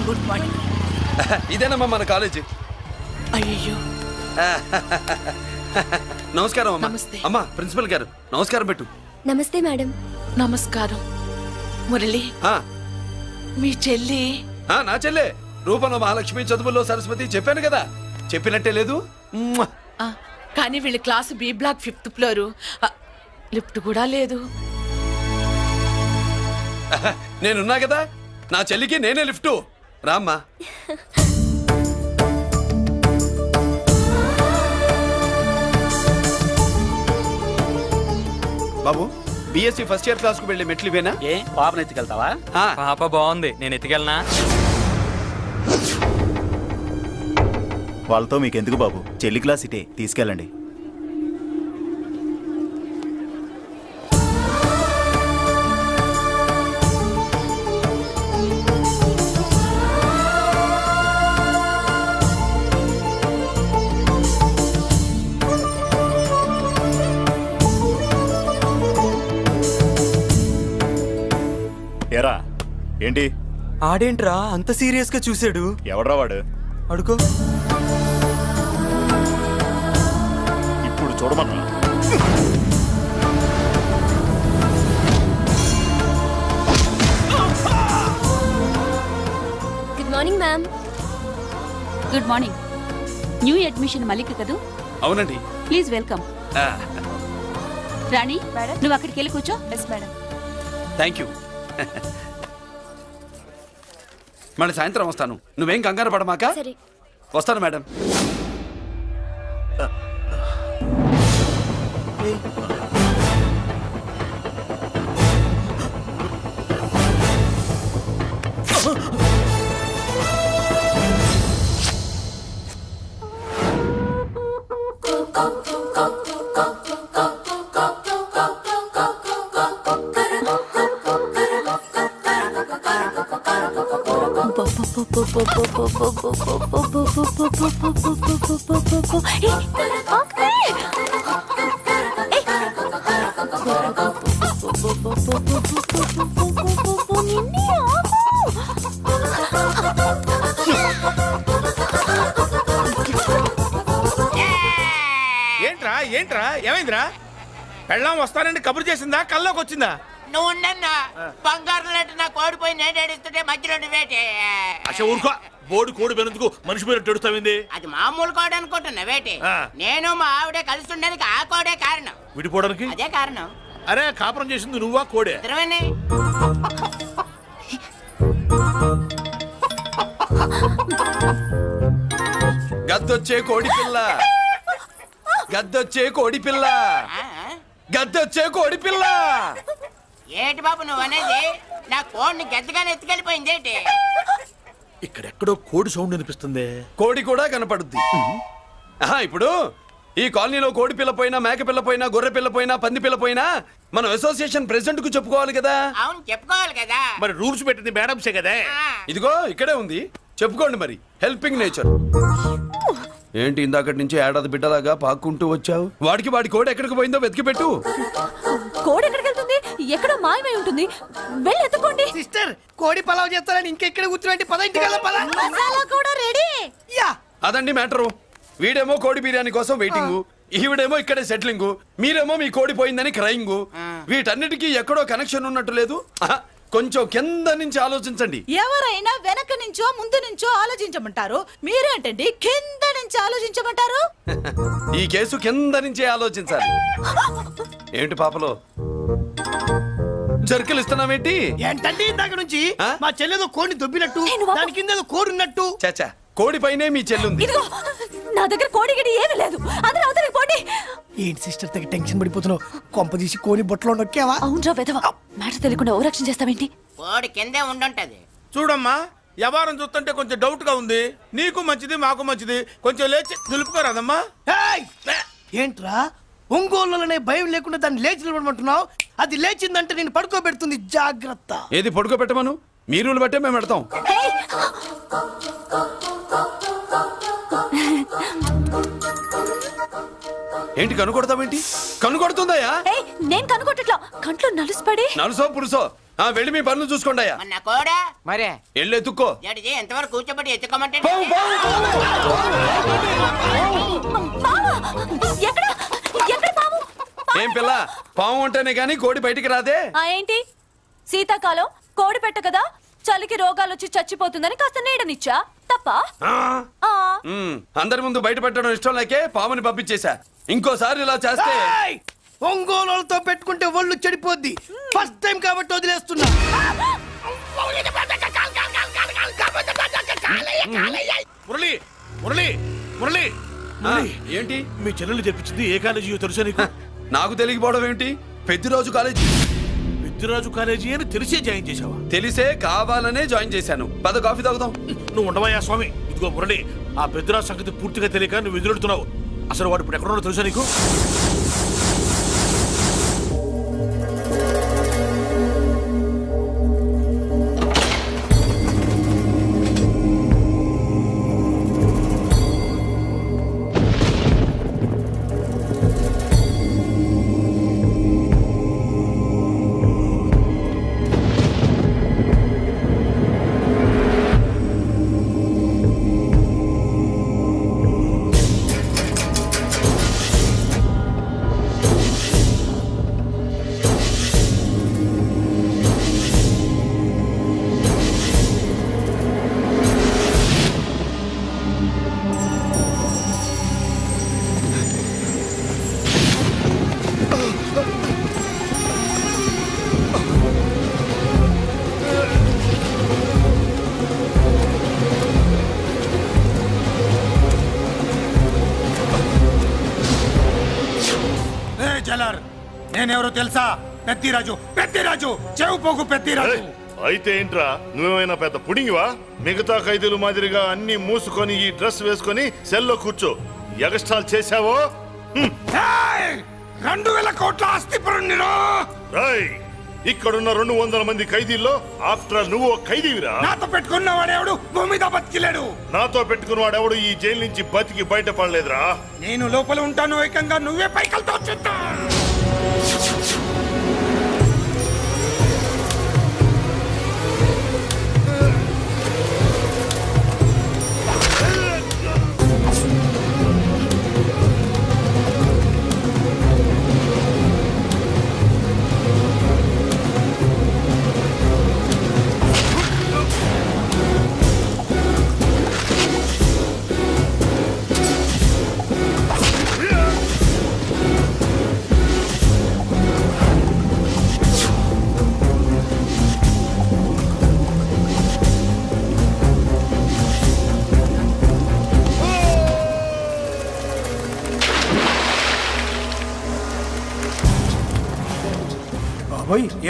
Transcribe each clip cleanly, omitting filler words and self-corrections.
Good morning. ఇదేనమ్మా మన college. అయ్యో నమస్కారం అమ్మా. నమస్తే. అమ్మా ప్రిన్సిపల్ గారు నమస్కారం పెట్టు. నమస్తే మేడం. నమస్కారం. మురళి ఆ, మీ చెల్లి నా చెల్లె రూపంలో మహాలక్ష్మి, చదువుల్లో సరస్వతి. చెప్పాను కదా, చెప్పినట్టే లేదు. మ్మ్. ఆ, కానీ వీళ్ళ class B block 5th floor. Lift కూడా లేదు. నేనున్నా కదా, నా చెల్లికి నేనే లిఫ్ట్. రామ్మా. బాబు, బిఎస్సి ఫస్ట్ ఇయర్ క్లాస్ కు వెళ్ళి మెట్లు ఇవేనా? ఏ పాపను ఎత్తుకెళ్తావా? పాప బాగుంది, నేను ఎత్తుకెళ్ళనా? వాళ్ళతో మీకెందుకు బాబు, చెల్లి క్లాస్ ఇటే, తీసుకెళ్ళండి. ఎరా ఏంటి? ఆడేంట్రా అంత సీరియస్ గా చూసాడు? ఎవడ్రా వాడు? అడుకో. ఇప్పుడు చూడమన్నా. Good morning ma'am. Good morning. New admission Mallika కదూ? అవునండి. Please welcome. ఆ, రాణి, నువ్వు అక్కడికి వెళ్ళి కూర్చో. Yes madam. Thank you. మళ్ళీ సాయంత్రం వస్తాను, నువ్వేం కంగారు పడమాక. సరే. వస్తాను మేడం. ఏంట్రా ఏంట్రా ఏమైందిరా? పెళ్ళాం వస్తానండి కబురు చేసిందా, కల్లోకి వచ్చిందా? నువ్వు ఉండన్నా బంగారం లాంటి నాకు ఓడిపోయి నేను ఏడుస్తుంటే మధ్యలో నువ్వేటే. అసలు ఊరుకో, బోర్డు కోడి పెనందుకు మనిషి మీద టెడుస్తావింది. అది మామూలు కోడి అనుకుంటున్నా వేటే. ఆ. నేను మా ఆవిడే కలిసి ఉండడానికి ఆ కోడే కారణం. విడిపోవడానికి అదే కారణం. అరే కాపురం చేసింది నువ్వా కోడే? ఇద్దరమేనే. గద్దొచ్చే కోడి పిల్ల, గద్దొచ్చే కోడి పిల్ల, ఆ? గద్దొచ్చే కోడి పిల్ల. ఏటి బాబు నువ్వు అనేది? నా కోడిని గద్దగానే ఎత్తుకెళ్ళిపోయింది ఏంటి? ఇక్కడెక్కడో కోడి సౌండ్ అనిపిస్తుంది. కోడి కూడా కనపడుద్ది. ఇప్పుడు ఈ కాలనీలో కోడి పిల్ల పోయినా, మేక పిల్ల పోయినా, గొర్రె పిల్ల పోయినా, పంది పిల్ల పోయినా మనం అసోసియేషన్ ప్రెసిడెంట్ కు చెప్పుకోవాలి కదా. అవును చెప్పుకోవాలి కదా. మరి రూల్స్ పెట్టింది మేడంసే కదా. ఆ. ఇదిగో ఇక్కడే ఉంది, చెప్పుకోండి మరి. Helping nature. ఏంటి ఇందాకటి నుంచి ఏడాది బిడ్డలాగా పాక్కుంటూ వచ్చావు? వాడికి వాడి కోడి ఎక్కడికి పోయిందో వెతికి పెట్టు. కోడి ఎక్కడికి వెళ్తుంది? ఎక్కడో మాయమై ఉంటుంది. వెళ్ళి ఎత్తుకోండి. సిస్టర్, కోడి పలావ్ చేస్తారని ఇంకెక్కడ కూర్చోండి. పద ఇంటికి వెళ్దాం, పద. మసాలా కూడా రెడీ. యా. అదండి మ్యాటరు. వీడేమో కోడి బిర్యానీ కోసం వెయిటింగ్, ఈవిడేమో ఇక్కడే సెటిలింగ్, మీరేమో మీ కోడి పోయిందని క్రయింగ్. వీటన్నిటికీ ఎక్కడో కనెక్షన్ ఉన్నట్టు లేదు. కొంచెం కింద నుంచి ఆలోచించండి. ఎవరైనా వెనక నుంచో ముందు నుంచో ఆలోచించమంటారు, మీరేంటండి కింద నుంచి ఆలోచించమంటారు? ఈ కేసు కింద నుంచే ఆలోచించాలి. ఏంటి పాపలో జర్కలు ఇస్తున్నావేంటి? ఏంటంటే ఇందాక నుంచి ఆ? మా చెల్లెదో కోడిని దొబ్బినట్టు, దాని కింద ఏదో కోడి ఉన్నట్టు. చాచా, కోడి పైనే మీ చెల్లుంది. ఇదిగో, నా దగ్గర కోడి గిడి ఏమీ లేదు. అందరూ అవతలికి పోండి. ఏంటి సిస్టర్ దగ్గర టెన్షన్ పడిపోతున్నావు? కొంప తీసి కోడి బొట్టలో నొక్కావా? అవునరా వెధవ, మ్యాటర్ తెలియకుండా ఓ రక్షణ చేస్తావేంటి? కోడి కిందే ఉండుంటది. చూడమ్మా, వ్యవహారం చూస్తుంటే కొంచెం డౌట్ గా ఉంది. నీకు మంచిది, మాకు మంచిది. కొంచెం లేచి నిలుపుకోరాదమ్మా. ఏయ్! ఏంట్రా ఒంగోలులోనే భయం లేకుండా దాన్ని లేచి నిలబడమంటున్నావు? అది లేచిందంటే నేను పడుకోబెడుతుంది, జాగ్రత్త. ఏది పడుకోబెట్టమను, మీ రూల్ బట్టే మేము పెడతాం. ఏంటి కనుకొడతావేంటి? కనుకొడుతుందయ్యా? నేను కనుగొట్టట్లా, కంట్లో నలుసుపడి. నలుసో పురుసో వెళ్ళి మీ పనులు చూసుకోండి అయ్యా. మన కోడా మరే వెళ్ళి ఎత్తుక్కో. జడిది ఎంతవరకు కూర్చోబెట్టి ఎత్తుకోమంటే పావు, పావు, బావా ఎక్కడ ఎక్కడ పాము ఏం పిల్ల, పాము అంటేనే గాని కోడి బయటికి రాదే. ఏంటి శీతాకాలం కోడి పెట్ట కదా, చలికి రోగాలు వచ్చి చచ్చిపోతుందని కాస్త నీడనిచ్చా తప్ప. ఆ, అందరి ముందు బయట పెట్టడం ఇష్టం లేకే పాముని పంపించేశా. ఇంకోసారి ఇలా చేస్తే ఏయ్! ఒంగోలులతో పెట్టుకుంటే ఒళ్ళు చెడిపోద్ది. ఫస్ట్ టైం కాబట్టి వదిలేస్తున్నా. మురళి మురళి మురళి ఆ, ఏంటి మీ చెల్లెలు చెప్పించింది ఏ కాలేజీ తెలుసా నీకు? నాకు తెలియకపోవడం ఏంటి? పెద్దిరాజు కాలేజీ. పెద్దిరాజు కాలేజీ అని తెలిసే జాయిన్ చేసావా? తెలిసే కావాలనే జాయిన్ చేశాను. పద కాఫీ తాగుదాం. నువ్వు ఉండవయ్యా స్వామి. ఇదిగో మురళి, ఆ పెద్దిరాజు సంగతి పూర్తిగా తెలియక నువ్వు ఎదురెడుతున్నావు. అసలు వాడు ఇప్పుడు ఎక్కడున్నాడో తెలుసా నీకు? నేనెవరో తెలుసా? పెద్దిరాజు, పెద్దిరాజు, చెవు పోగు పెద్దిరాజు. అయితే ఏంట్రా, నువ్వేమైనా పెద్ద పుడింగివా? మిగతా ఖైదీలు మాదిరిగా అన్ని మూసుకొని ఈ డ్రెస్ వేసుకొని సెల్లో కూర్చో. ఎగస్ట్రాల్ చేశావో 2000 కోట్ల ఆస్తి పరుణ్ణిరో. ఇక్కడున్న 200 మంది ఖైదీల్లో ఆఫ్టర్ నువ్వు ఒక ఖైదీవిరా. నాతో పెట్టుకున్నవాడెవడు భూమి మీద బతికిలేడు. నాతో పెట్టుకున్నవాడెవడు ఈ జైలు నుంచి బతికి బయటపడలేదురా. నేను లోపల ఉంటాను, ఏకంగా నువ్వే పైకలతో చూస్తా.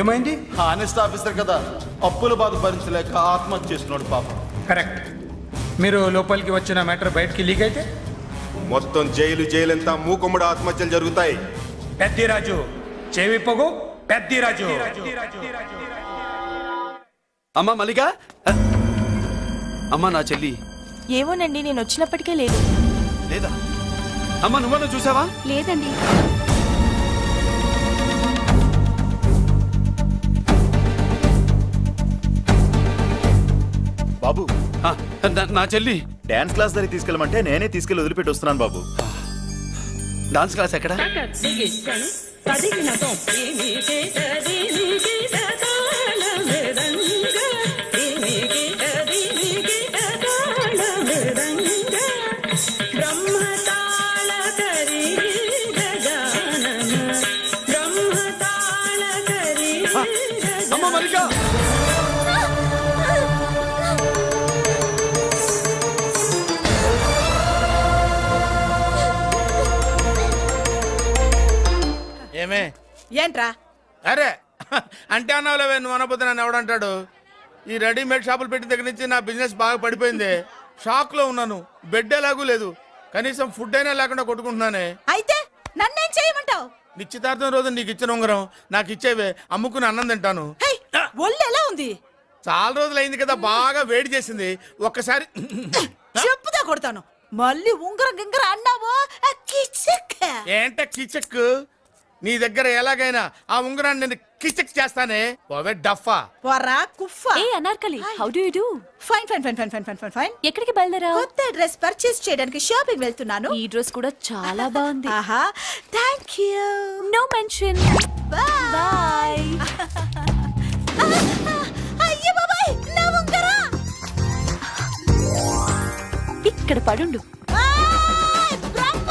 ఏమైంది? హానెస్ట్ ఆఫీసర్ కదా, అప్పుల బాధ భరించలేక ఆత్మహత్య చేసుకున్నాడు పాపం. కరెక్ట్. మీరు లోపలికి వచ్చిన మ్యాటర్ బయటికి లీక్ అయితే మొత్తం జైలు అంతా మూకుమ్మడి ఆత్మహత్యలు జరుగుతాయి. పెద్దిరాజు చెవి పొగు, పెద్దిరాజు. అమ్మా మల్లిక, అమ్మా నా చెల్లి ఏమోనండి, నేను వచ్చినప్పటికే లేదు. లేదా? అమ్మా నువ్వన్నా చూసావా? లేదండి. బాబు, నా చెల్లి డాన్స్ క్లాస్ దగ్గర తీసుకెళ్ళమంటే నేనే తీసుకెళ్ళి వదిలిపెట్టి వస్తున్నాను బాబు. డాన్స్ క్లాస్ ఎక్కడ? అమ్మ మల్లిక, ఏమే? ఏంట్రా? అరే అంటే అన్నావులేవే, నువ్వు అనబోతే నన్ను ఎవడంటాడు? ఈ రెడీమేడ్ షాపులు పెట్టిన దగ్గర నుంచి నా బిజినెస్ బాగా పడిపోయింది. షాక్ లో ఉన్నాను. బెడ్ ఎలాగూ లేదు, కనీసం ఫుడ్ అయినా లేకుండా కొట్టుకుంటున్నానే. అయితే నన్నేం చేయమంటావు? నిశ్చితార్థం రోజు నీకు ఇచ్చిన ఉంగరం నాకు ఇచ్చేవే, అమ్ముకుని అన్నం తింటాను. హై, ఒళ్ళు ఎలా ఉంది? చాలా రోజులు అయింది కదా, బాగా వేడి చేసింది. ఒక్కసారి చెప్పుదా కొడతాను. మళ్ళీ ఉంగరం గింగర అన్నావో కిచక్. ఏంట కిచక్? నీ దగ్గర ఎలాగైనా ఆ ఉంగరాన్ని నేను కిచక్ చేస్తానే పోవే డఫా. పోరా కుఫ్ఫా. ఏ Anarkali, how do you do? Fine fine fine fine fine fine fine fine. ఎక్కడికి బయలుదేరావు? కొత్త డ్రెస్ పర్చేస్ చేయడానికి షాపింగ్ వెళ్తున్నాను. ఈ డ్రెస్ కూడా చాలా బాగుంది. ఆహా, thank you. No mention. Bye. అయ్యో బాబాయ్, నా ఉంగరా. ఇక్కడ పడుండు. ఆయ్, బ్రహ్మ!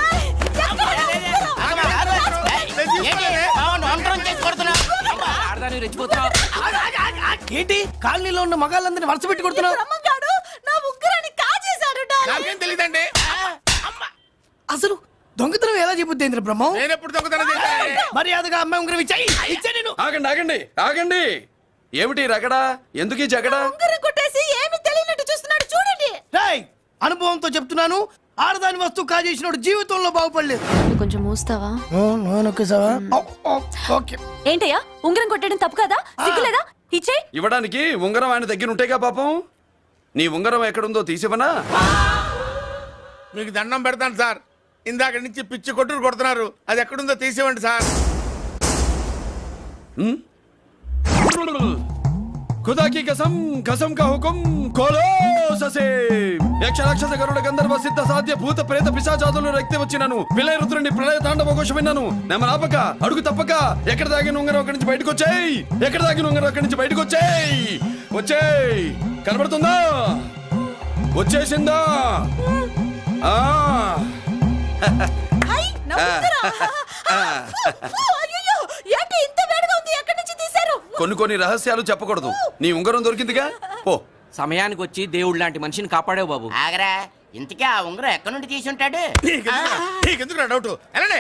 ఆయ్, ఎక్కడ నా ఉంగరం? ఏంటి కాలనీలో ఉన్న మగాళ్ళందరినీ వరుస పెట్టి కొడుతున్నావు? బ్రహ్మంగాడు నా ఉంగరాన్ని కాజేశాడు డార్లింగ్. నాకేం తెలియదండి. అసలు దొంగతనం ఎలా చెబుద్ది బ్రహ్మం? నేను ఎప్పుడు దొంగతనం చేశాను? మర్యాదగా అమ్మాయి ఉంగరం ఇచ్చాయి. నేను ఆగండి ఆగండి ఆగండి. ఏమిటి రగడా? ఎందుకు ఈ జగడా? ఉంగరం కొట్టేసి ఏమీ తెలియనట్టు చూస్తున్నాడు చూడండి. రేయ్, అనుభవంతో చెప్తున్నాను, ఆడదాని వస్తువు కాజేసినోడు జీవితంలో బాగుపడలేదు. కొంచెం మూస్తావా? ఓకే. ఏంటయ్యా, ఉంగరం కొట్టడం తప్పు కదా? సిగ్గులేదా? ఇచ్చే. ఇవ్వడానికి ఉంగరం ఆయన దగ్గర ఉంటేగా పాపం. నీ ఉంగరం ఎక్కడుందో తీసివనా? మీకు దండం పెడతాను సార్, ఇందాక నుంచి పిచ్చి కొట్టుడు కొడుతున్నారు. అది ఎక్కడుందో తీసివ్వండి సార్. खुदा की कसम कसम का हुकुम खोलो ससे యక్ష రాక్షస గరుడ గంధర్వ సిద్ధ సాధ్య భూత ప్రేత పిశాచాదులు రక్తి వచ్చినాను విలయ రుద్రుని ప్రళయ తాండవ ఘోష విన్నాను నెమరాపక అడుగు తప్పక ఎక్కడ దాగిన ఉంగరం అక్కడి నుంచి బయటకు వచ్చేయ్ ఎక్కడ దాగిన ఉంగరం అక్కడి నుంచి బయటకు వచ్చేయ్ వచ్చేయ్ కనబడుతుందా వచ్చేసిందా ఆ హై, నా ఉంగరం. అయ్యో, ఏంటి ఇంత వేడిగా ఉంది? ఎక్కడి నుంచి తీశారు? కొన్ని రహస్యాలు చెప్పకూడదు. నీ ఉంగరం దొరికిందిగా పో. సమయానికి వచ్చి దేవుడు లాంటి మనిషిని కాపాడావు బాబు. ఆగరా, ఇంతకీ ఆ ఉంగరం ఎక్కడి నుండి తీసి ఉంటాడు? నీకెందుకు డౌట్? వెళ్ళండి.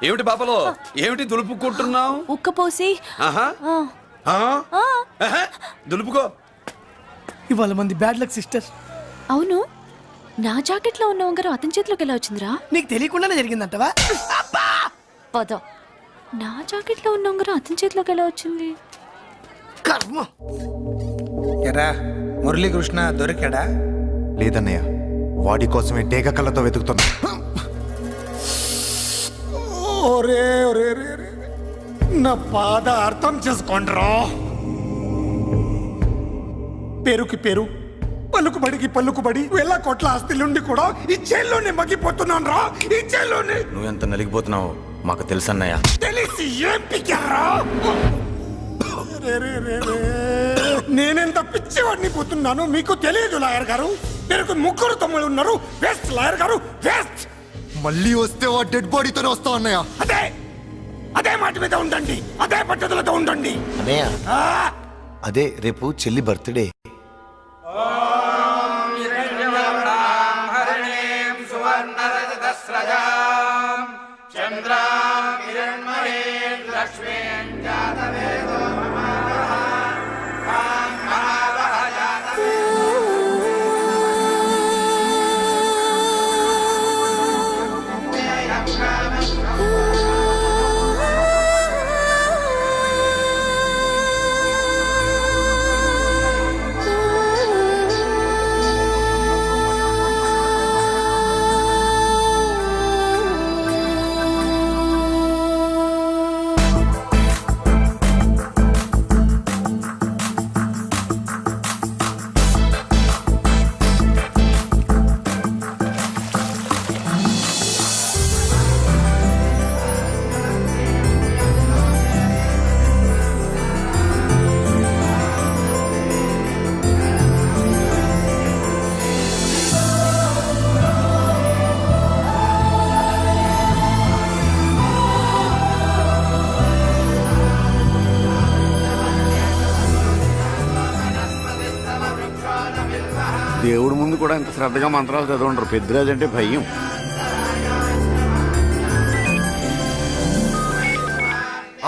ఏమిటి పాపలో ఏమిటి దులుపుకుంటున్నావు? ఉక్కపోసి. ఆహా ఆహా, దులుపుకో. ఇవాళ మంది బ్యాడ్ లక్ సిస్టర్. అవును, నా జాకెట్ లో ఉన్న ఉంగరం అతని చేతిలోకి ఎలా వచ్చిందిరా? నీకు తెలియకుండానే జరిగిందంటవా? పద. నా జాకెట్ లో ఉన్న ఉంగరం అతని చేతిలోకి ఎలా వచ్చింది? కర్మ. ఎరా మురళీకృష్ణ దొరికాడా? లేదన్నయ్య, వాడి కోసమే డేగ కళ్ళతో వెతుకుతున్నా. ఒరే ఒరే ఒరే ఒరే. నా బాధ అర్థం చేసుకోండిరా. పేరుకి పేరు, పలుకుబడికి పలుకుబడి, వేల కోట్ల ఆస్తిలుండి కూడా ఈ జైల్లోనే మగ్గిపోతున్నాను రా. ఈ జైల్లోనే. నువ్వెంత నలిగిపోతున్నావు మాకు తెలుసన్నయ్య. తెలిసి ఏం పిక్కారా? నేనెంత పిచ్చివాడిని పోతున్నాను మీకు తెలియదు లాయర్ గారు. మీకు ముగ్గురు తమ్ముళ్ళు ఉన్నారు. వేస్ట్ లాయర్ గారు, వేస్ట్. మళ్ళీ వస్తే ఆ డెడ్ బాడీతోనే వస్తావు అన్నయ్య. అదే మాట మీద ఉండండి, అదే పట్టుదలతో ఉండండి. అన్నయ్య, అదే రేపు చెల్లి బర్త్డే. దేవుడి ముందు కూడా ఇంత శ్రద్ధగా మంత్రాలు చదవంటారు. పెద్దరాజు అంటే భయం.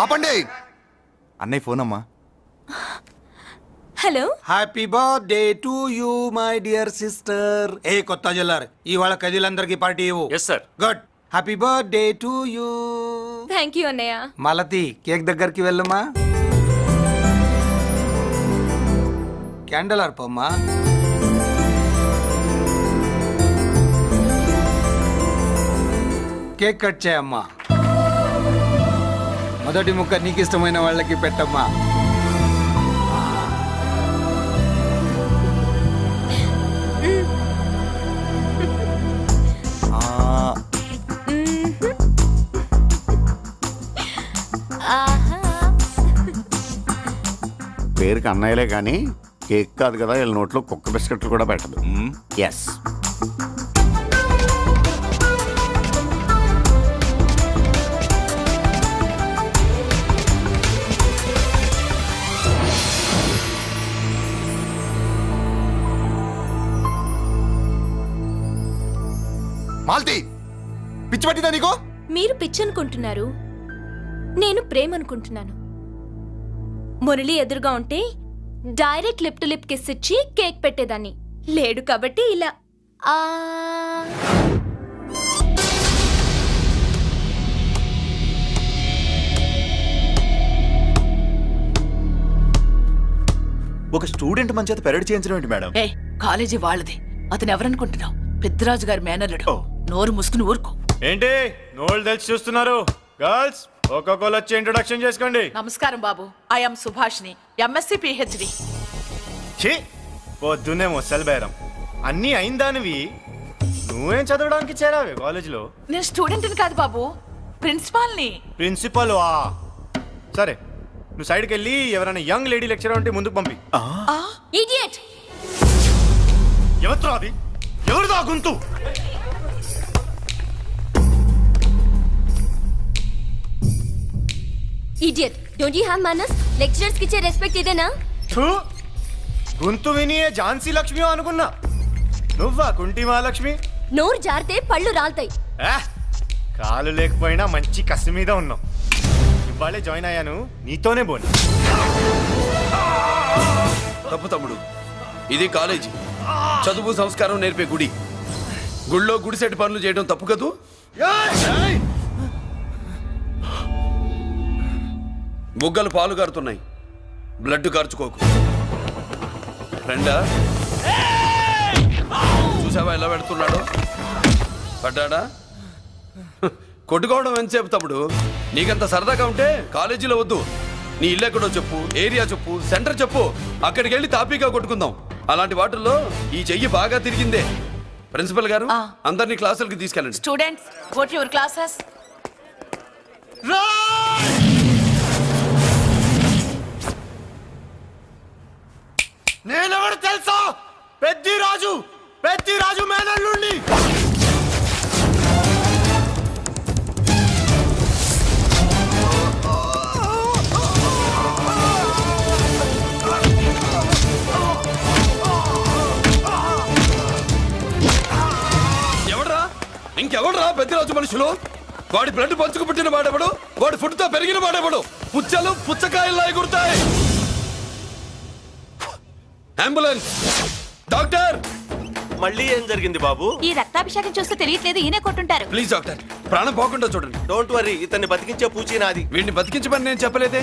ఆపండి. అన్నయ్య ఫోన్ అమ్మా. Hello. Happy birthday to you my dear sister. ఏ కొత్త జల్లార్, ఇవాళ కదిలందరికీ పార్టీ ఇవ్వు. Yes sir. Good. Happy birthday to you. Thank you అన్నయ్య. మాలతి, కేక్ దగ్గరికి వెళ్ళమ్మా. క్యాండల్ ఆర్పమ్మా. కేక్ కట్ చేయమ్మా. మొదటి ముక్క నీకు ఇష్టమైన వాళ్ళకి పెట్టమ్మా. పేరుకి అన్నయ్యలే కానీ కేక్ కాదు కదా, వీళ్ళ నోట్లో కుక్క బిస్కెట్లు కూడా పెట్టదు. ఎస్. మాల్తి పిచ్చి పట్టిందా నీకు? మీరు పిచ్చి అనుకుంటున్నారు, నేను ప్రేమ అనుకుంటున్నాను. మురళి ఎదురుగా ఉంటే direct lip to lip kiss ఇచ్చి కేక్ పెట్టేదాన్ని. లేడు కాబట్టి ఇలా ఆ ఒక స్టూడెంట్ మన చేత పెరడ్ చేయించడం ఏంటి మేడం? ఏ కాలేజీ వాళ్ళది, అతను ఎవరనుకుంటున్నావు? పెద్దరాజు గారి మేనల్లుడు. నోరు ముసుకుని ఊరుకో. ఏంటి నోళ్ళు తెలిసి చూస్తున్నారు? గర్ల్స్ ఒక్కొక్కరు వచ్చి ఇంట్రొడక్షన్ చేసుకోండి. నమస్కారం బాబు, ఐఎమ్ సుభాష్ని, ఎంఎస్సి పిహెచ్డి. ఛీ, పొద్దున్నే ముసలి బేరం అన్నీ అయిందానివి. నువ్వేం చదవడానికి చేరావే కాలేజీలో? నేను స్టూడెంట్ని కాదు బాబు, ప్రిన్సిపాల్ని. ప్రిన్సిపల్ వా? సరే, నువ్వు సైడ్కి వెళ్ళి ఎవరైనా యంగ్ లేడీ లెక్చరర్ ఉంటే ముందుకు పంపి. ఇడియట్! ఎవరితో అది? ఎవరిదో ఆ గొంతు? ఇడియట్! డోంట్ యు హావ్ మనస్? లెక్చరర్స్ కి ఇచ్చే రెస్పెక్ట్ ఇదేనా? థూ, గొంతు విని ఝాన్సీ లక్ష్మి అనుకున్నా. నువ్వా కుంటి మహాలక్ష్మి? నోరు జారితే పళ్ళు రాల్తాయి. కాలు లేకపోయినా మంచి కసి మీద ఉన్నావు. ఇవాళే జాయిన్ అయ్యాను, నీతోనే పోను. తప్పు తమ్ముడు, ఇది కాలేజీ, చదువు సంస్కారం నేర్పే గుడి. గుళ్ళో గుడిసెట్ పనులు చేయడం తప్పు కదూ? బుగ్గలు పాలు కారుతున్నాయి, బ్లడ్ కార్చుకోకు. ఫ్రెండా, చూసావా ఎలా పెడుతున్నాడు? పడ్డాడా? కొట్టుకోవడం ఎంతసేపు తమ్ముడు? నీకంత సరదాగా ఉంటే కాలేజీలో వద్దు. నీ ఇల్లు ఎక్కడో చెప్పు, ఏరియా చెప్పు, సెంటర్ చెప్పు, అక్కడికి వెళ్ళి తాపీగా కొట్టుకుందాం. అలాంటి వాటిల్లో ఈ చెయ్యి బాగా తిరిగిందే. ప్రిన్సిపల్ గారు, అందరినీ క్లాసులకి తీసుకెళ్ళండి. Students, go to your classes. నేనెవరు తెలుసా? పెద్దిరాజు మేనల్లుండి. ఇంకెవడరా పెద్దరాజు మనుషులు? వాడి బ్లడ్ పంచుకు పుట్టిన వాడెవడు? వాడి ఫుడ్తో పెరిగిన వాడెవడు? పుచ్చలు పుచ్చకాయల్లా ఎగురుతాయి. అంబులెన్స్! డాక్టర్! మళ్ళీ ఏం జరిగింది బాబు? ఈ రక్తాభిషేకం చూస్తే తెలియట్లేదు, ఈయనే కొట్టుంటారు. ప్లీజ్ డాక్టర్, ప్రాణం పోకుండా చూడండి. డోంట్ వరీ, ఇతన్ని బతికించే పూచి నాది. వీడిని బతికించమని నేను చెప్పలేదే.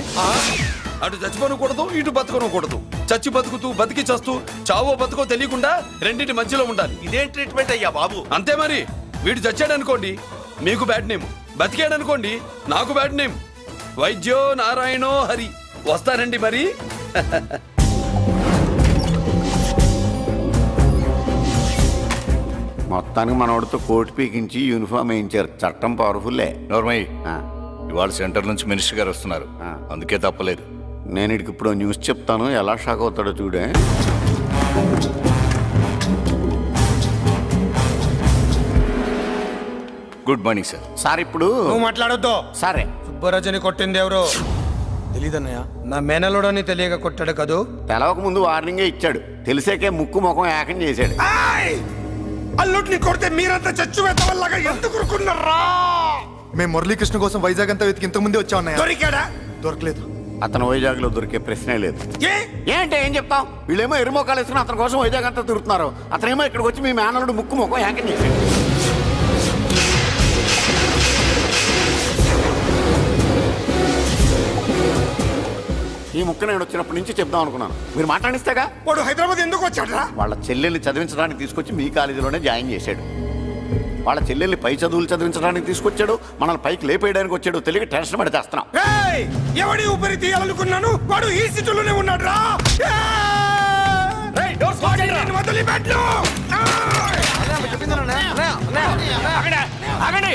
అటు చచ్చిపోనకూడదు, ఇటు బతకనకూడదు. చచ్చి బతుకుతూ బతికి చస్తూ చావో బతుకో తెలియకుండా రెండింటి మధ్యలో ఉండాలి. ఇదేం ట్రీట్మెంట్ అయ్యా బాబు? అంతే మరి. వీడు చచ్చాడనుకోండి మీకు బ్యాడ్ నేమ్, బతికాడనుకోండి నాకు బ్యాడ్ నేమ్. వైద్యో నారాయణో హరి. వస్తానండి మరి. మొత్తానికి మనోడితో కోట్ పీకించి యూనిఫామ్ వేయించారు. చట్టం పవర్ఫుల్లే. నోర్మయ్య, ఇవాళ సెంటర్ నుంచి మినిస్టర్ గారు వస్తున్నారు, అందుకే తప్పలేదు. నేను ఇడికి ఇప్పుడు న్యూస్ చెప్తాను, ఎలా షాక్ అవుతాడో చూడే. Good morning sir. సార్ ఇప్పుడు నువ్వు మాట్లాడొద్దు. సరే, సుబ్బరాజుని కొట్టింది ఎవరు? తెలీదన్నయ్య. నా మేనలోడని తెలియక కొట్టాడు కదూ. తెలవక ముందు వార్నింగే ఇచ్చాడు, తెలిసాకే ముక్కు ముఖం ఏకం చేశాడు. అల్లుడిని కొడితే మీరంతా చచ్చు వెతవల్లాగా ఎందుకు ఊరుకున్నారా? మేము మురళీకృష్ణ కోసం వైజాగ్ అంతా వెతికి ఇంతకు ముందే వచ్చా ఉన్నాయా? దొరికాడా? దొరకలేదు. అతను వైజాగ్ లో దొరికే ప్రశ్నే లేదు. ఏంటే ఏం చెప్తాం? వీళ్ళేమో ఎరుమోకాలు వేసుకుని అతని కోసం వైజాగ్ అంతా తిరుగుతున్నారు. అతనేమో ఇక్కడికి వచ్చి మీ మేనలుడు ముక్కు ముఖం ఏకం చేశాడు. ఈ ముక్క నేను వచ్చినప్పటి నుంచి చెప్దాం అనుకున్నాను, మీరు మాట్లాడిస్తేగా. వాడు హైదరాబాద్ ఎందుకు వచ్చాడరా? వాళ్ళ చెల్లెల్ని చదివించడానికి తీసుకొచ్చి మీ కాలేజీలోనే జాయిన్ చేశాడు. వాళ్ళ చెల్లెల్ని పై చదువులు చదివించడానికి తీసుకొచ్చాడు, మనల్ని పైకి లేపేయడానికి వచ్చాడు తెలియక టెన్షన్ పడి చేస్తున్నాం. ఏయ్! ఎవడి ఊపిరి తీయాలనుకున్నాను వాడు ఈ సిటీలోనే ఉన్నాడు రా. వదిలిపెట్టు. ఆగండి!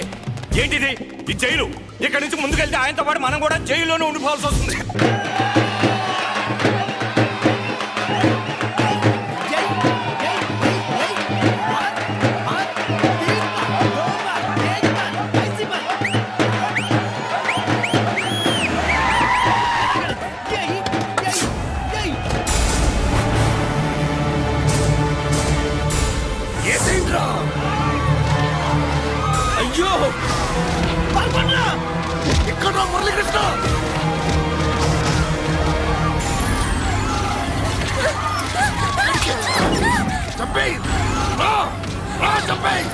ఏంటిది? ఈ జైలు. ఇక్కడి నుంచి ముందుకెళ్తే ఆయనతో పాటు మనం కూడా జైల్లోనే ఉండిపోవాల్సి వస్తుంది. అయ్యో ఇక్కడ మురళీకృష్ణ చంపేయ్. చంపేయ్.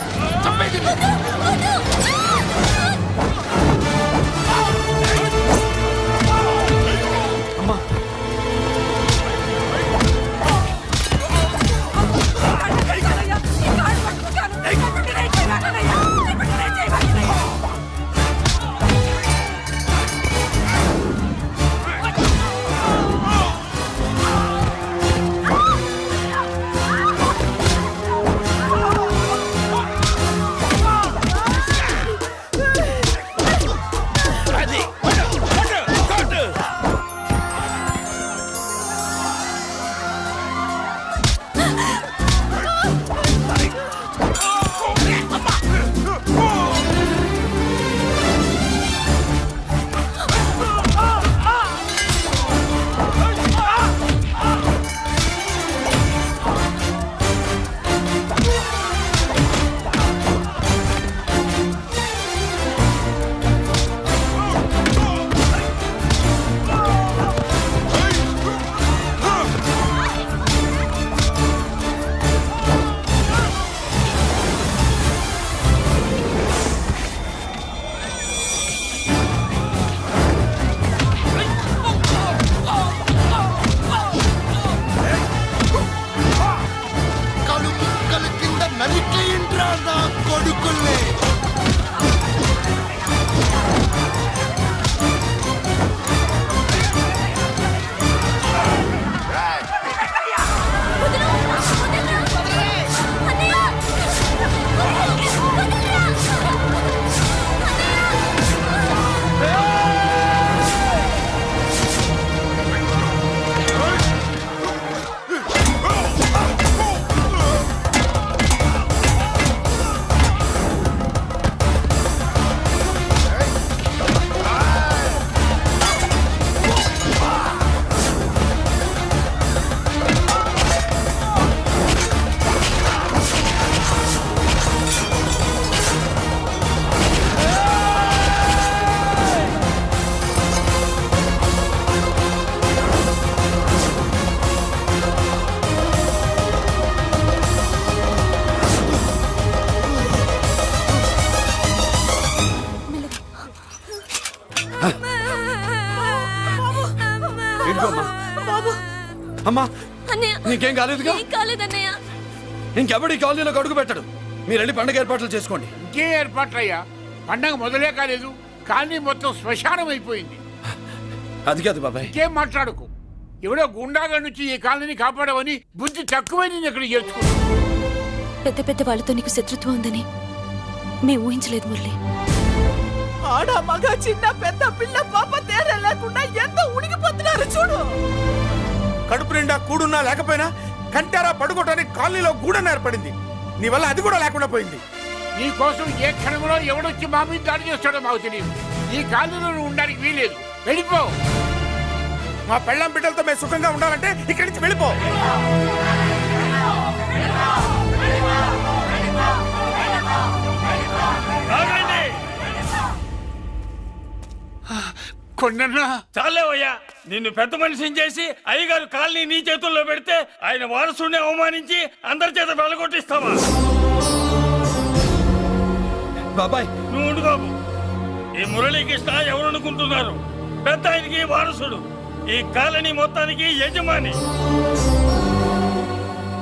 అమ్మా అన్నయ్య నీకేం కాలేదుగా? ఏం కాలేదన్నయ్య. ఇంకెవడి కాలనీలో అడుగు పెట్టడు. మీరు వెళ్ళి పండగ ఏర్పాట్లు చేసుకోండి. ఇంకే ఏర్పాట్లయ్యా? పండగ మొదలే కాలేదు, కానీ మొత్తం శ్మశానం అయిపోయింది. అది కాదు బాబాయ్. ఇంకేం మాట్లాడుకు. ఎవడో గుండాగా నుంచి ఈ కాలనీని కాపాడవని బుద్ధి తక్కువై నేను ఇక్కడ చేర్చుకున్నా. పెద్ద పెద్ద వాళ్ళతో నీకు శత్రుత్వం ఉందని మేము ఊహించలేదు మురళి. ఆడ మగ చిన్న పెద్ద పిల్ల పాప తేడా లేకుండా ఎంత ఉనికిపోతున్నారు చూడు. కడుపు నిండా కూడున్నా లేకపోయినా కంటారా పడుకోవటానికి కాలనీలో గూడెం ఏర్పడింది. నీ వల్ల అది కూడా లేకుండా పోయింది. నీ కోసం ఏ క్షణంలో ఎవడొచ్చి మా మీద దాడి చేస్తాడో మాకు తెలియదు. ఈ కాలనీలో నువ్వు ఉండడానికి వీలేదు. వెళ్ళిపో. మా పెళ్ళాం బిడ్డలతో మేము సుఖంగా ఉండాలంటే ఇక్కడి నుంచి వెళ్ళిపో. కొన్నా చాలేవయ్యా, నిన్ను పెద్ద మనిషిని చేసి అయ్యగారు కాలనీ నీ చేతుల్లో పెడితే ఆయన వారసుని అవమానించి అందరి చేత వెళ్ళగొట్టిస్తావా? బాబాయ్ నువ్వు ఉండు బాబు. ఈ మురళీకృష్ణ ఎవరనుకుంటున్నారు? పెద్ద ఆయనకి వారసుడు, ఈ కాలనీ మొత్తానికి యజమాని.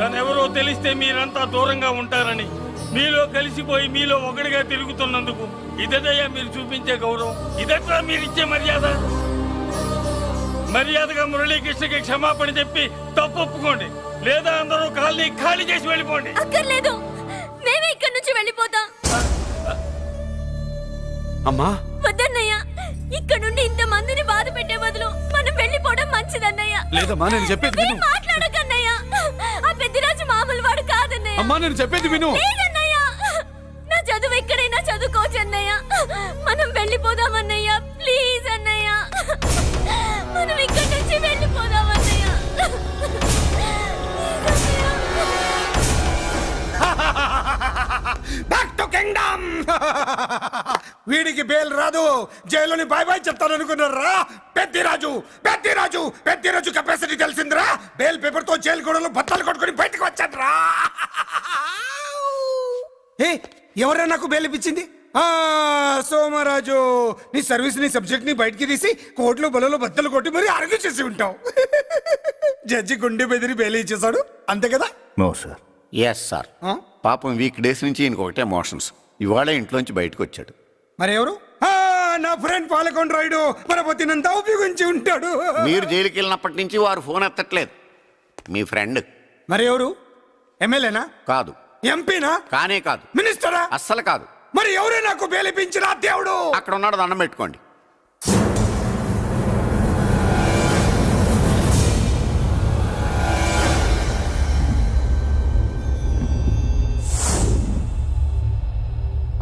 తనెవరో తెలిస్తే మీరంతా దూరంగా ఉంటారని మీలో కలిసిపోయి మీలో ఒకటిగా తిరుగుతున్నందుకు ఇదయ్యా మీరు చూపించే గౌరవం, ఇదట్లా మీరు ఇచ్చే మర్యాద. మర్యాదగా మురళీకృష్ణకి క్షమాపణ చెప్పి తప్పు ఒప్పుకోండి, లేదా అందరూ కాలనీ ఖాళీ చేసి వెళ్ళిపోండి. అక్కర్లేదు, మేమే ఇక్కడి నుంచి వెళ్ళిపోతాం. అమ్మా వద్దన్నయ్య, ఇక్కడ నుండి ఇంత మందిని బాధ పెట్టే బదులు మనం వెళ్ళిపోవడం మంచిదన్నయ్య. లేదమ్మా, నేను చెప్పేది విను. మాట్లాడకన్నయ్య, ఆ పెద్దిరాజు మామూలు వాడు కాదన్నయ్య. అమ్మా నేను చెప్పేది విను. లేదన్నయ్య, నా చదువు ఎక్కడైనా చదువుకోవచ్చు అన్నయ్య. మనం వెళ్ళిపోదామన్నయ్య, ప్లీజ్ అన్నయ్య. మనం ఇక్కడి నుంచి వెళ్ళిపోదామన్నయ్య. Back to kingdom. వీడికి బెయిల్ రాదు, జైల్లోని బాయ్ బాయ్ చెప్తాను అనుకున్నారా? పెద్దిరాజు పెద్దిరాజు పెద్దిరాజు కెపాసిటీ తెలిసిందిరా. బెయిల్ పేపర్ తో జైలు గోడలు బట్టలు కొట్టుకుని బయటకు వచ్చాడ్రా. ఏ ఎవరా నాకు బెయిల్ ఇప్పించింది? సోమరాజు, నీ సర్వీస్ నీ సబ్జెక్ట్ ని బయటికి తీసి కోర్టులో బలలో బద్దలు కొట్టి మరి ఆర్గ్యూ చేసి ఉంటావు. జడ్జి గుండె బెదిరి బెయిల్ ఇచ్చేసాడు, అంతే కదా? No sir. Yes sir. పాపం వీక్ డేస్ నుంచి ఈయనకు ఒకటే మోషన్స్. ఇవాళ ఇంట్లోంచి బయటకు వచ్చాడు. మరి ఎవరు? నా ఫ్రెండ్ పాలకొండ రాయుడు మన పొత్తినంత ఉపయోగించి ఉంటాడు. మీరు జైలుకి వెళ్ళినప్పటి నుంచి వారు ఫోన్ ఎత్తట్లేదు. మీ ఫ్రెండ్. మరి ఎవరు? ఎమ్మెల్యేనా? కాదు. ఎంపీనా? కానే కాదు. మినిస్టరా? అస్సలు కాదు. మరి ఎవరే నాకు బేలిపించిన దేవుడు? అక్కడ ఉన్నాడు, దండం పెట్టుకోండి.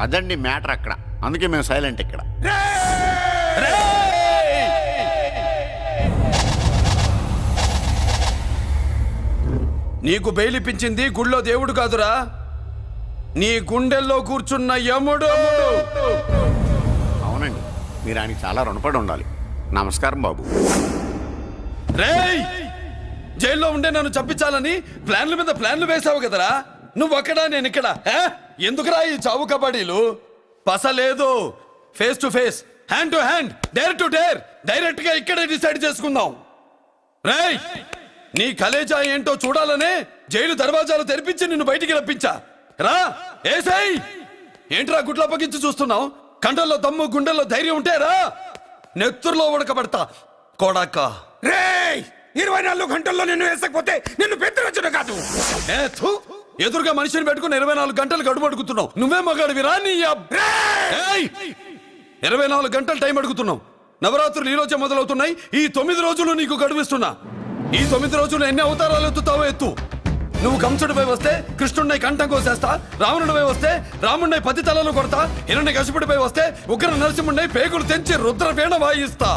అదండి మ్యాటర్ అక్కడ. అందుకే మేము సైలెంట్ ఇక్కడ. నీకు బెయిల్ ఇప్పించింది గుళ్ళో దేవుడు కాదురా, నీ గుండెల్లో కూర్చున్న యముడు. అవునండి, మీరు ఆయనకి చాలా రుణపడి ఉండాలి. నమస్కారం బాబు. రేయ్, జైల్లో ఉండే నన్ను చంపించాలని ప్లాన్ల మీద ప్లాన్లు వేసావు కదరా. నువ్వక్కడా నేను ఇక్కడ. ఎందుకురా ఈ చావు కబడ్డీలు? పసలేదు. Face to face, hand to hand, dare to dare, direct గా ఇక్కడే డిసైడ్ చేసుకుందాం. రేయ్, నీ కలేజా ఏంటో చూడాలనే జైలు దర్వాజాలు తెరిపించి నిన్ను బయటికి రప్పించా. రా ఏసై. ఏంట్రా గుడ్లప్పగించి చూస్తున్నావు? కండల్లో దమ్ము, గుండెల్లో ధైర్యం ఉంటే రా, నెత్తురులో ఉడకబడతా కొడాక. రేయ్, 24 గంటల్లో నిన్ను వేసకపోతే నిన్ను పెద్దరొచ్చుడు కాదు. ఎదురుగా మనిషిని పెట్టుకుని 24 గంటలు గడుపు అడుగుతున్నావు. నువ్వే మగాడివిరా నీ 24 గంటలు టైం అడుగుతున్నావు. నవరాత్రులు ఈ రోజే మొదలవుతున్నాయి. ఈ 9 రోజులు నీకు గడువిస్తున్నా. ఈ 9 రోజులు ఎన్ని అవతారాలు ఎత్తుతావో ఎత్తు. నువ్వు కంసుడిపై వస్తే కృష్ణుడిని కంఠం కోసేస్తా, రావణుడిపై వస్తే రాముడిని 10 తలలు కొడతా, హిరణ్యకశిపుడిపై వస్తే ఉగ్ర నరసింహుడిని పేగులు తెంచి రుద్రవీణ వాయిస్తా.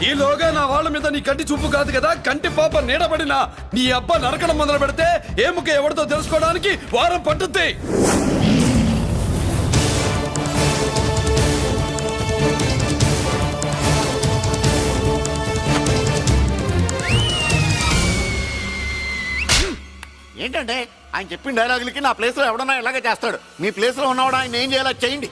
ఈలోగా నా వాళ్ళ మీద నీ కంటి చూపు కాదు కదా, కంటి పాప నీడబడినా నీ అబ్బ నరకడం మొదలు పెడితే ఏముక ఎవరితో తెలుసుకోవడానికి వారం పట్టుద్ది. ఏంటంటే ఆయన చెప్పిన డైలాగులకి నా ప్లేస్ లో ఎవడన్నా ఇలాగే చేస్తాడు. మీ ప్లేస్ లో ఉన్నవాడు ఆయన ఏం చేయాలో చేయండి.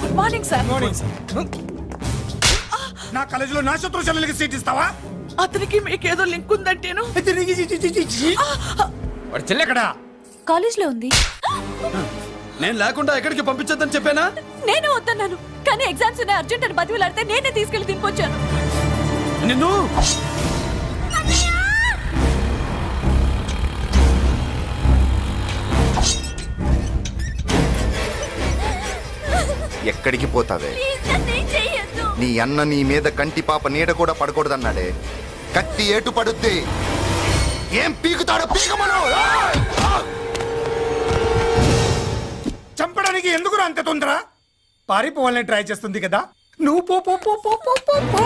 Good morning sir. నా కాలేజీలో నా శత్రు చెల్లెలకి సీట్ ఇస్తావా? అతనికి మీకేదో లింక్ ఉందంటేను. వాడు చెల్లెక్కడా? కాలేజ్ లో ఉంది. నేను లేకుండా ఎక్కడికి పంపించొద్దని చెప్పానా? నేను వద్దన్నాను, కానీ ఎగ్జామ్స్ ఉన్నాయి అర్జెంట్ అని బతిలాడితే నేనే తీసుకెళ్లి దింపొచ్చాను. నిన్ను ఎక్కడికి పోతావే? ప్లీజ్ నన్ను ఏం చెయ్యొద్దు. నీ అన్న నీ మీద కంటి పాప నీడ కూడా పడకూడదన్నాడే. కత్తి ఏటు పడుద్ది. ఏం పీకుతాడో పీకమను. చంపడానికి ఎందుకు అంత తొందర? పారిపోవాలని ట్రై చేస్తుంది కదా. నువ్వు పో పో పో పో పో పో పో.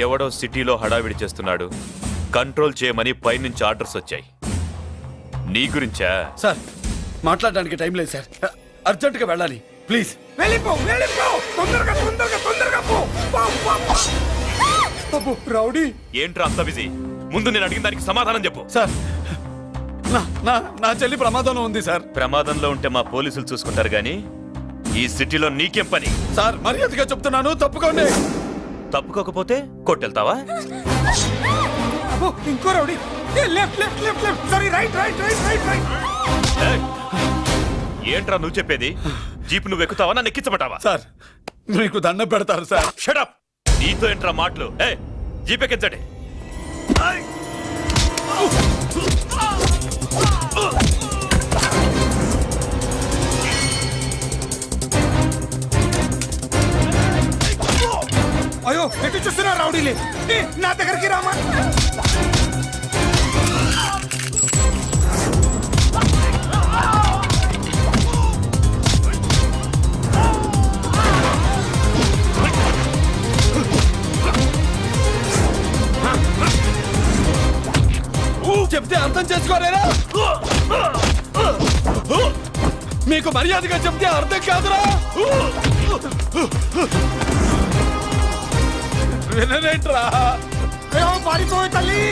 ఎవడో సిటీలో హడావిడి చేస్తున్నాడు, కంట్రోల్ చేయమని పైనుంచి ఆర్డర్స్ వచ్చాయి. నీ గురించా? సార్ మాట్లాడడానికి టైం లేదు సార్. అర్జెంటుగా వెళ్ళాలి ప్లీజ్. వెళ్ళిపో వెళ్ళిపో, తొందరగా తొందరగా తొందరగా పో. పో, పో, పో. అబ్బో, రౌడీ. ఏంట్రా అంత బిజీ? ముందు నేను అడిగిన దానికి సమాధానం చెప్పు. సార్ నా చెల్లి ప్రమాదంలో ఉంది సార్. ప్రమాదంలో ఉంటే మా పోలీసులు చూసుకుంటారు గానీ ఈ సిటీలో నీకేం పని? సార్ మర్యాదగా చెప్తున్నాను, తప్పుకోండి. తప్పుకోకపోతే కొట్టెళ్తావా? అబ్బో, ఇంకో rowdy. Left left left left, sorry right right right right right. ఏయ్! ఏంట్రా నువ్వు చెప్పేది? జీప్ నువ్వు ఎక్కుతావా నన్ను ఎక్కించబట్టావా? సార్ మీకు దండం పెడతారు సార్. షడప్! నీతో ఏంట్రా మాటలు? జీప్ ఎక్కించండి. అయ్యో, ఎటు చూస్తున్నా రౌడీలే? నా దగ్గరికి రామా. చెప్తే అర్థం చేసుకోలేరా? మీకు మర్యాదగా చెప్తే అర్థం కాదురా? వినరేంట్రా? పారిపోయి తల్లి,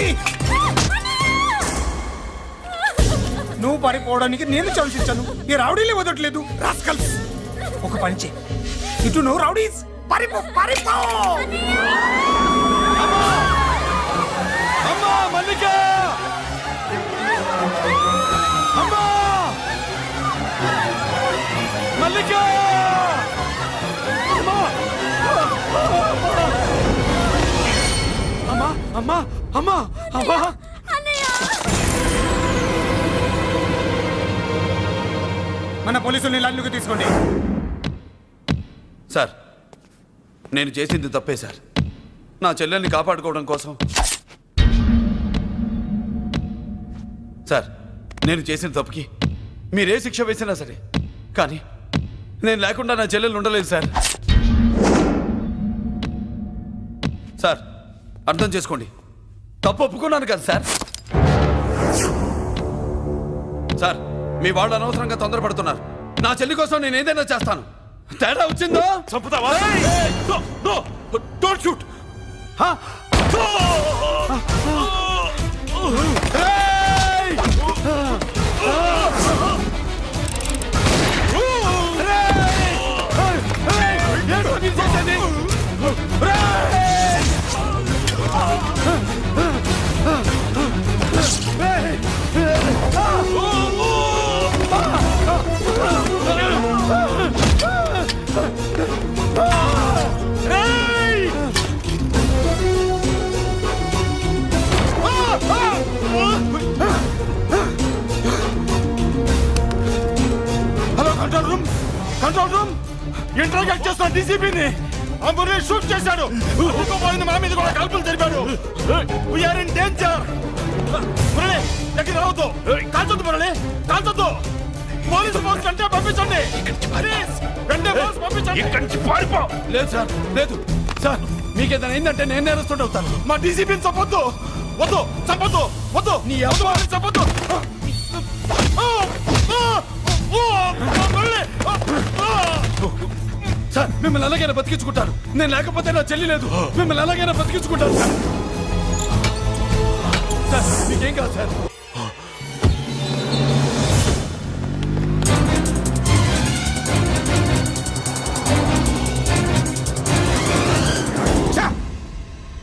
నువ్వు పారిపోవడానికి నేను చవిచించాను. ఈ రౌడీలే వదట్లేదు. రాస్కల్స్, ఒక పని చేయి, ఇటు నువ్వు రౌడీస్ పారిపో పారిపో. అమ్మా మల్లిక! అమ్మా మల్లిక! అమ్మా అమ్మా అమ్మా అమ్మా! మన పోలీసుల్ని లైన్లోకి తీసుకోండి. సార్ నేను చేసింది తప్పే సార్. నా చెల్లెల్ని కాపాడుకోవడం కోసం. సార్ నేను చేసిన తప్పుకి మీరే శిక్ష వేసినా సరే, కానీ నేను లేకుండా నా చెల్లెలు ఉండలేదు సార్. సార్ అర్థం చేసుకోండి, తప్పు ఒప్పుకున్నాను కదా సార్. సార్ మీ వాళ్ళు అనవసరంగా తొందరపడుతున్నారు. నా చెల్లి కోసం నేను ఏదైనా చేస్తాను. తేడా వచ్చిందో చంపుతావా? Don't shoot. Hello control room, control room. Interrogate చేస్తున్న డీసీపీని ఆ మురళి షూట్ చేశాడు. పోయింది, మా మీద కూడా కాల్పులు జరిపాడు. We're in danger. మురళి దగ్గర రావద్దు, కాల్చొద్దు మురళి, కాల్చొద్దు. పోలీసు ఫోర్స్ అంటే పంపించండి. వెంటనే ఫోర్స్ పంపించండి. ఇక్కడి నుంచి పారిపో. లేదు సార్, లేదు సార్. మీకేదైనా అయిందంటే నేను నేరస్తుంటే అవుతాను. మా డీసీపీని చంపొద్దు, వద్దు, చంపొద్దు, వద్దు. నీ ఎవరు చంపొద్దు. సార్ మిమ్మల్ని అలాగైనా బతికించుకుంటారు. నేను లేకపోతే నా చెల్లి లేదు. మిమ్మల్ని అలాగైనా బతికించుకుంటారు సార్. సార్ మీకేం కాదు సార్.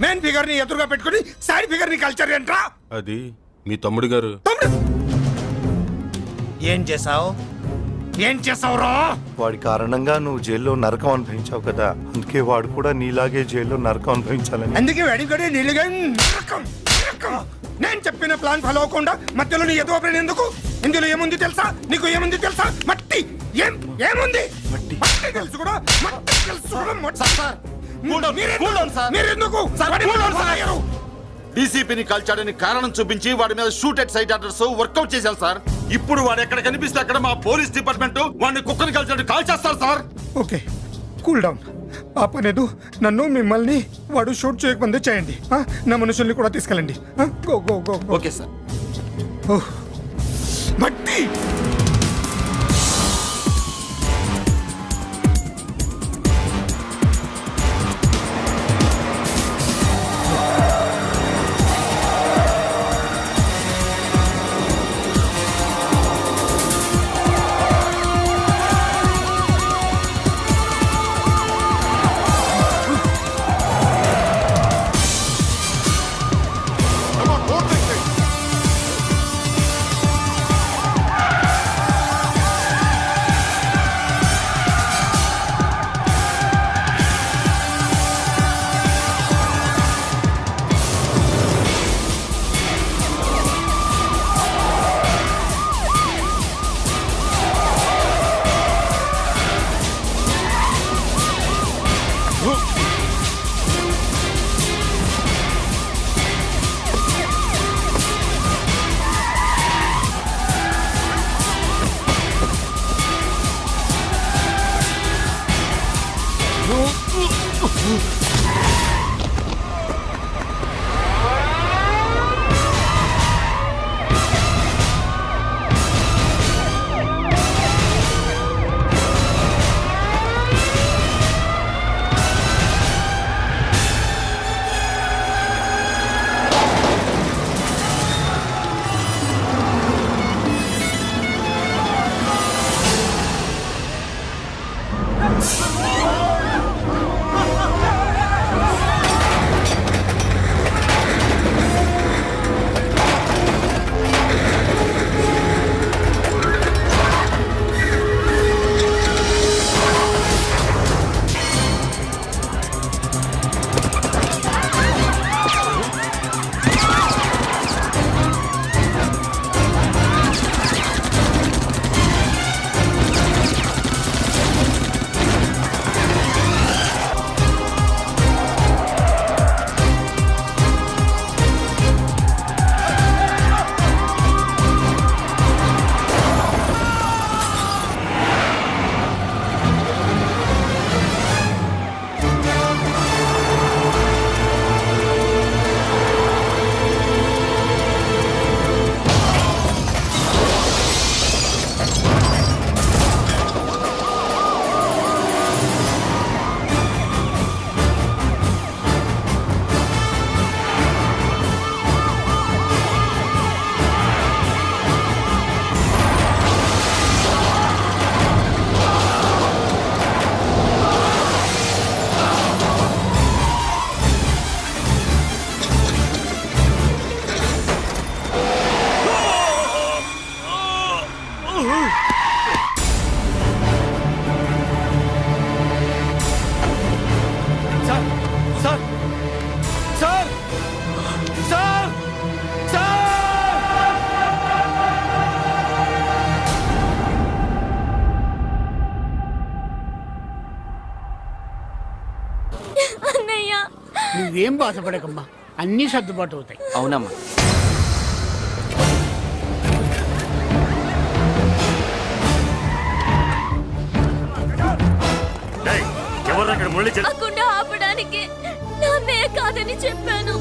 మెయిన్ ఫిగర్ ని ఎదురుగా పెట్టుకుని సైడ్ ఫిగర్ ని కల్చర్ ఏంట్రా? అది మీ తమ్ముడు గారు. ఏం చేసావు? ఏం చేసావురా? వాడి కారణంగా నువ్వు జైల్లో నరకం అనుభవించావు కదా, అందుకే వాడు కూడా నీలాగే జైల్లో నరకం అనుభవించాలని. అందుకే వెడిగడే నీళ్ళుగా నరకం నరకం. నేను చెప్పిన ప్లాన్ ఫాలో అవ్వకుండా మధ్యలో నీ ఎదురు ఓపెన్ ఎందుకు? ఇందులో ఏముంది తెలుసా? నీకు ఏముంది తెలుసా? మట్టి. ఏముంది? మట్టి తెలుసు కూడా, మట్టి తెలుసు కూడా. మీరెందుకు డీసీపీని కాల్చాడని కారణం చూపించి వాడి మీద shoot at sight orders work out చేశారు సార్. ఇప్పుడు వాడు ఎక్కడ కనిపిస్తే అక్కడ మా పోలీస్ డిపార్ట్మెంట్ వాడిని కుక్కని కాల్చాడు కాల్ చేస్తారు సార్. Okay, cool down. ఆ పనేదు నన్ను మిమ్మల్ని వాడు షూట్ చేయకముందే చేయండి. నా మనుషుల్ని కూడా తీసుకెళ్ళండి. Go go go. Okay sir. మట్టి సార్ సార్ అన్నయ్య నువ్వేం బాధపడకమ్మా, అన్నీ సర్దుబాటు అవుతాయి. అవునమ్మా. ఎవరు అక్కడ మురళి ఆ కుండ ఆపడానికి నా అన్నయ్య కాదని చెప్పాను.